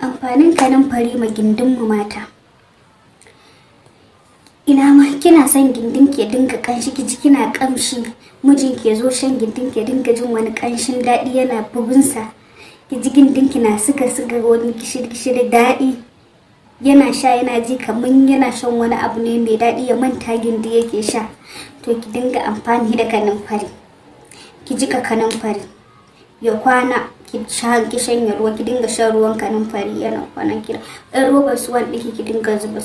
Amfanin kanumfari ma gindin mu mata. Ina ma kina son gindin ke dinga kanshi ki ji kina kamshi, mijin ke zo shan gindin ke dinga jin wani kanshin daɗi yana bugunsa. Ki ji gindin ki na suga wani gishiri daɗi. Yana sha yana ji kaman yana shan wani abu ne mai daɗi ya manta gindi yake sha. To ki dinga amfani da kanumfari. Ki jika kanumfari ya kwana ki shanya ruwa, ki dinga shan ruwan kanumfari yana kwanan kira. Ɗan robar suwan ɗiki ki dinga zuba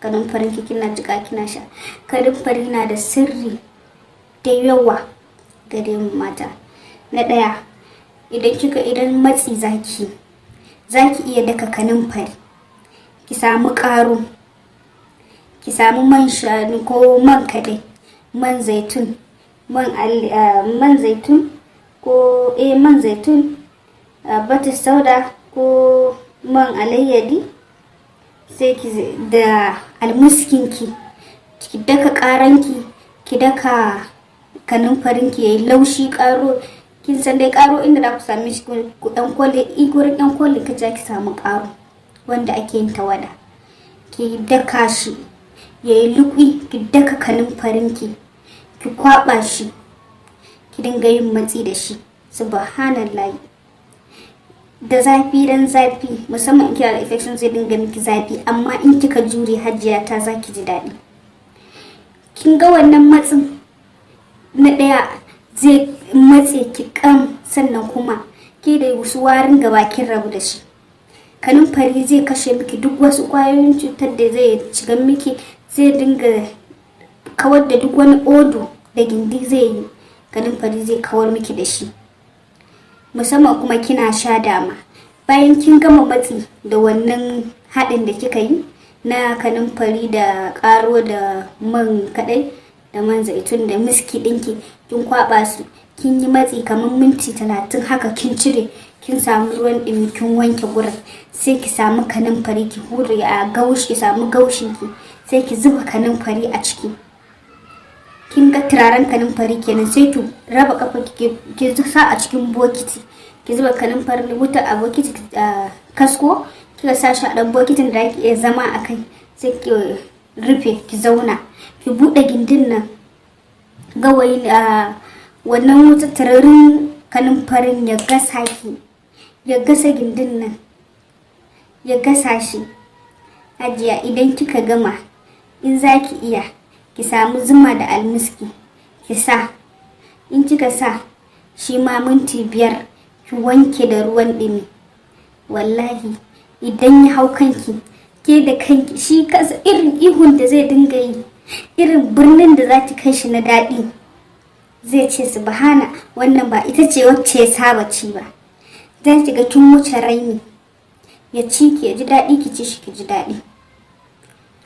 kanumfarin ki kina jika kina sha. Kanumfari na da sirri da yawa gare mu mata. Na ɗaya, idan matsi zaki iya daka kanumfari. Ki samu ƙaro, ki samu man shanu ko man kaɗai, man zaitun, man zaitun, batir sauda ko man alayyadi, sai ki da almuskinki ki daka ƙaranki, ki daka kanumfarinki yayi laushi. ƙaro kin san dai ƙaro inda za ku same shi ku ɗan kwale gurin ɗan kwale ki samu ƙaro wanda ake yin tawada, ki daka shi yayi lukui. Ki daka kanumfarinki, ki kwaba shi, ki dinga yin matsi da shi. Subhanallah, da zafi dan zafi, musamman in kina da infection zai dinga miki zafi, amma in kika jure hajiya ta zaki ji daɗi. Kin ga wannan matsin na ɗaya zai matse ki kam, sannan kuma ke da wasu warin gaba kin rabu da shi. Kanumfari zai kashe miki duk wasu ƙwayoyin cutar da zai shiga miki, zai dinga kawar da duk wani odo da gindi zai yi. Kanumfari zai kawar miki da shi, musamman kuma kina sha dama. Bayan kin gama matsi da wannan haɗin da kika yi na kanumfari da ƙaro da man kaɗai da man zaitun da miski ɗinki, kin kwaɓa su, kin yi matsi kamar minti 30 haka, kin cire, kin samu ruwan ɗumi kin wanke gurin, sai ki samu kanumfari ki hure a gaushi, ki samu gaushinki sai ki zuba kanumfari a ciki. Kin ga turaren kanumfari kenan, sai ki raba kafa ki sa a cikin bokiti, ki zuba kanumfari wuta a bokiti kasko, kika sa shi a ɗan bokitin da ake iya zama a kai, sai ki rufe ki zauna, ki buɗe gindin nan gawayin wannan wuta turarin kanumfarin ya gasa ki, ya gasa gindin nan, ya gasa shi. Hajiya idan kika gama, in zaki iya ki samu zuma da almiski ki sa, in kika sa shi ma minti 5 ki wanke da ruwan ɗumi. Wallahi idan ya hau kanki, ke da kanki shi kansa irin ihun da zai dinga yi, irin birnin da za ki kai shi na daɗi, zai ce subhana, wannan ba ita ce wacce ya saba ci ba. Zan ki ga kin wuce raini, ya ci ki ya ji daɗi, ki ci shi ki ji daɗi.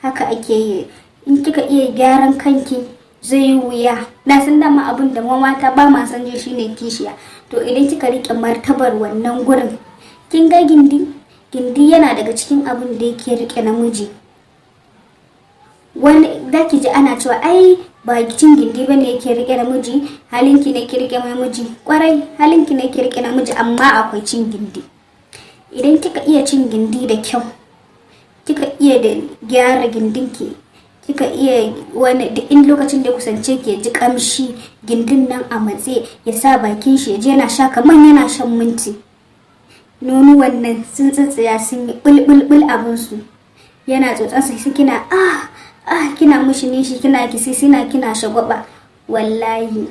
Haka ake yi. In kika iya gyaran kanki zai yi wuya. Na san dama abin da mata ba ma san ji shine kishiya. To idan kika rike martabar wannan gurin, kin ga gindi yana daga cikin abin da yake rike namiji. Wani zaki ji ana cewa ai ba cin gindi bane yake rike namiji, halinki ne ke rike namiji. Kwarai halinki ne ke rike namiji, amma akwai cin gindi. Idan kika iya cin gindi da kyau, kika iya da gyara gindinki, kika iya wani duk in lokacin da kusance ke ji kamshi gindin nan a matse, ya sa bakin shi je yana sha kaman yana shan minti. Nono wannan sun tsatsaya sun yi bulbulbul abin su, yana tsotsansa sai kina kina mushi nishi, kina kisisina, kina shagwaba. Wallahi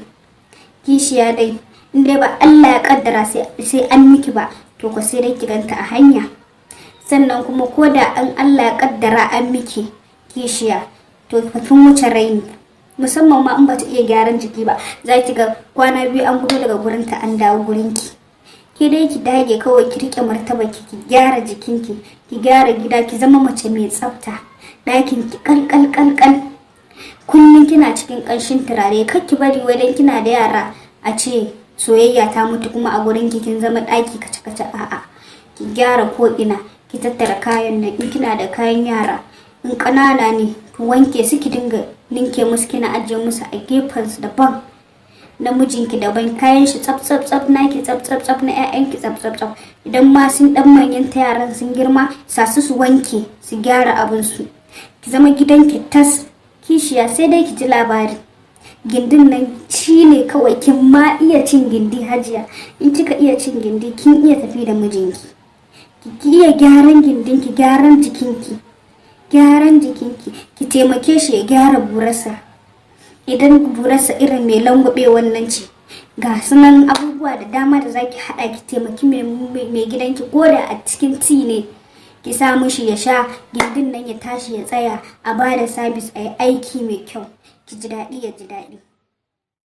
kishiya dai in dai ba Allah ya kaddara sai an miki ba, to ko sai dai ki ganta a hanya. Sannan kuma ko da an Allah ya kaddara an miki kishiya, to kin wuce raini. Musamman ma in ba ta iya gyaran jiki ba, za ki ga kwana 2 an gudu daga gurinta an dawo gurinki. Ki dai ki dage kawai ki rike martaba ki gyara jikinki, ki gyara gida, ki zama mace mai tsafta. Ɗakin ki kalkal kullun kina cikin ƙanshin turare. Kar ki bari wadan kina da yara a ce soyayya ta mutu kuma a gurin ki kin zama ɗaki kace a'a. Ki gyara ko ina, ki tattara kayan nan. In kina da kayan yara, in ƙanana ne ki wanke su, ki dinga ninke musu, kina ajiye musu a gefen su daban. namijinki daban, kayan shi tsaf tsaf tsaf, naki tsaf tsaf tsaf, na ƴaƴanki tsaf tsaf tsaf. Idan ma sun dan manyan ta yaran sun girma, sa su wanke su gyara abin su, ki zama gidanki tas. Kishiya sai dai ki ji labari. Gindin nan shine kawai, kin ma iya cin gindi Hajiya. In kika iya cin gindi, kin iya tafi da mijinki. Ki iya gyaran gindinki, gyaran jikinki, ki taimake shi ya gyara burarsa. Idan burarsa irin mai langwabe wannan ce, ga sunan abubuwa da dama da zaki hada ki taimaki mai gidanki, ko da a cikin ti ne ki sa mishi ya sha, gindin nan ya tashi ya tsaya, a bada sabis, a yi aiki mai kyau, ki ji daɗi ya ji daɗi.